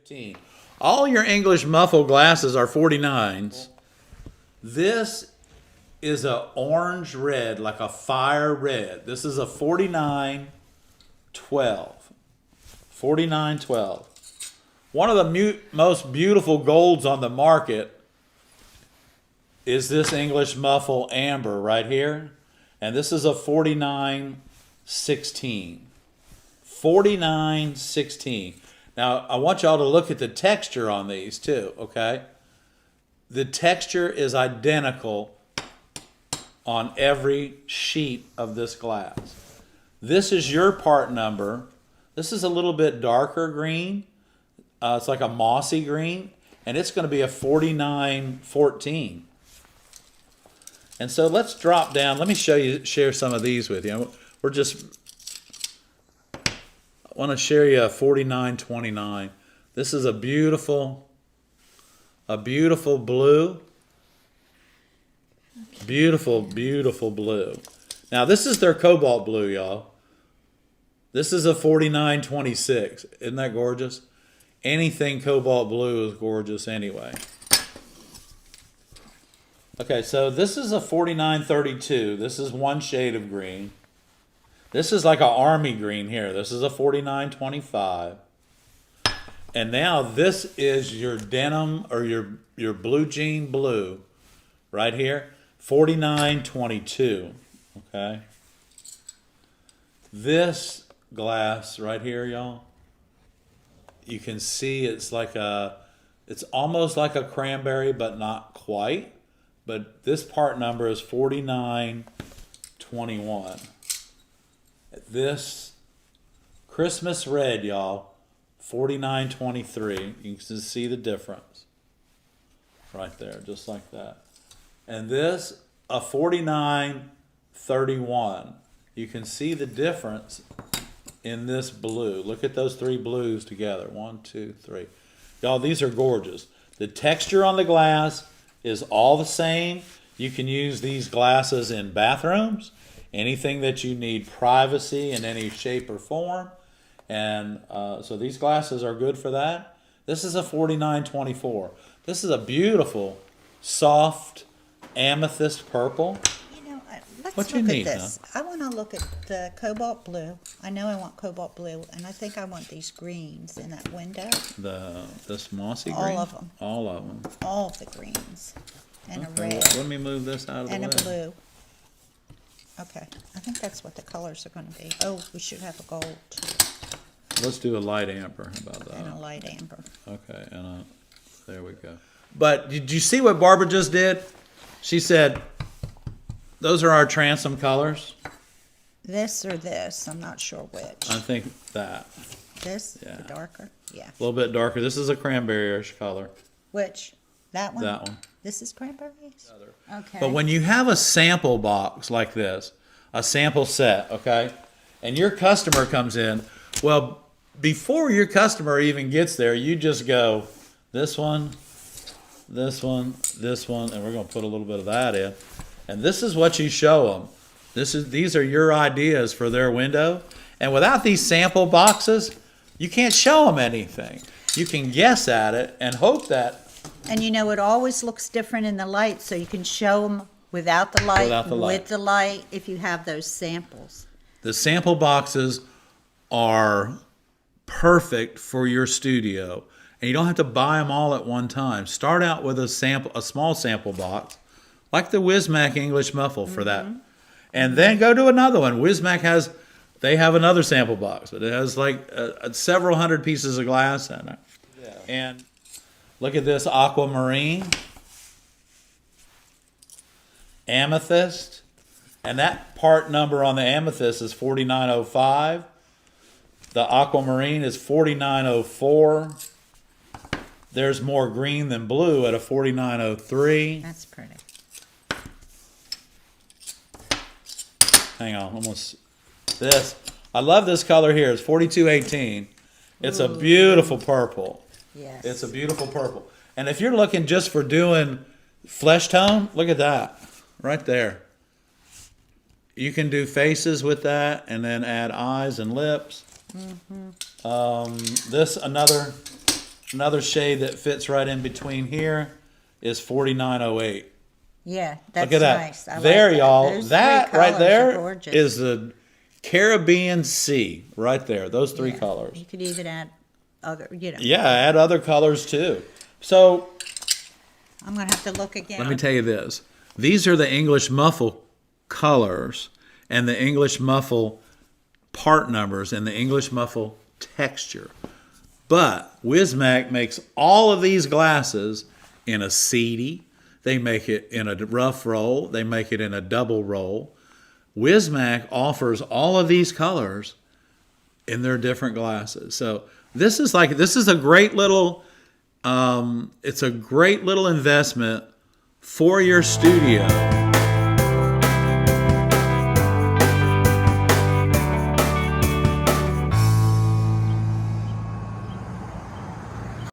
15. All your English Muffle glasses are 49s. This is a orange red, like a fire red. This is a 4912. 4912. One of the most beautiful golds on the market is this English Muffle Amber right here. And this is a 4916. 4916. Now, I want y'all to look at the texture on these too, okay? The texture is identical on every sheet of this glass. This is your part number. This is a little bit darker green. It's like a mossy green, and it's going to be a 4914. And so let's drop down. Let me share some of these with you. I want to share you a 4929. This is a beautiful blue. Beautiful, beautiful blue. Now this is their cobalt blue, y'all. This is a 4926. Isn't that gorgeous? Anything cobalt blue is gorgeous anyway. Okay, so this is a 4932. This is one shade of green. This is like an army green here. This is a 4925. And now this is your denim or your blue jean blue right here. 4922. Okay. This glass right here, y'all, you can see it's almost like a cranberry, but not quite. But this part number is 4921. This Christmas red, y'all, 4923. You can see the difference right there, just like that. And this, a 4931. You can see the difference in this blue. Look at those three blues together. 1, 2, 3. Y'all, these are gorgeous. The texture on the glass is all the same. You can use these glasses in bathrooms, anything that you need privacy in any shape or form. And so these glasses are good for that. This is a 4924. This is a beautiful, soft amethyst purple. You know, let's look at this. Huh? I want to look at the cobalt blue. I know I want cobalt blue, and I think I want these greens in that window. This mossy green? All of them. All of them. All of the greens. And okay, a red. Let me move this out of the way. And a blue. Okay, I think that's what the colors are going to be. Oh, we should have a gold too. Let's do a light amber. How about that? And a light amber. Okay, and there we go. But did you see what Barbara just did? She said, those are our transom colors. This or this, I'm not sure which. I think that. This? Yeah. The darker? Yeah. A little bit darker. This is a cranberry-ish color. Which? That one? That one. This is cranberries? Okay. But when you have a sample box like this, a sample set, okay, and your customer comes in, well, before your customer even gets there, you just go, this one, this one, this one, and we're going to put a little bit of that in. And this is what you show them. These are your ideas for their window. And without these sample boxes, you can't show them anything. You can guess at it and hope that. And you know, it always looks different in the light, so you can show them without the light, with the light, if you have those samples. The sample boxes are perfect for your studio, and you don't have to buy them all at one time. Start out with a small sample box, like the Wissmach English Muffle for that, and then go to another one. Wissmach have another sample box, but it has like several hundred pieces of glass in it. Yeah. And look at this aquamarine, amethyst, and that part number on the amethyst is 4905. The aquamarine is 4904. There's more green than blue at a 4903. That's pretty. Hang on, almost this. I love this color here. It's 4218. It's a beautiful purple. Yes. It's a beautiful purple. And if you're looking just for doing flesh tone, look at that right there. You can do faces with that and then add eyes and lips. This another another shade that fits right in between here is 4908. Yeah, that's Look at that. nice. I There, like that. y'all. Those That three right colors are there gorgeous. is the Caribbean Sea. Right there. Those three colors. You could even add other, Yeah, add other colors too. So I'm going to have to look again. let me tell you this. These are the English Muffle colors and the English Muffle part numbers and the English Muffle texture. But Wissmach makes all of these glasses in a seedy. They make it in a rough roll. They make it in a double roll. Wissmach offers all of these colors in their different glasses. So this is a great little it's a great little investment for your studio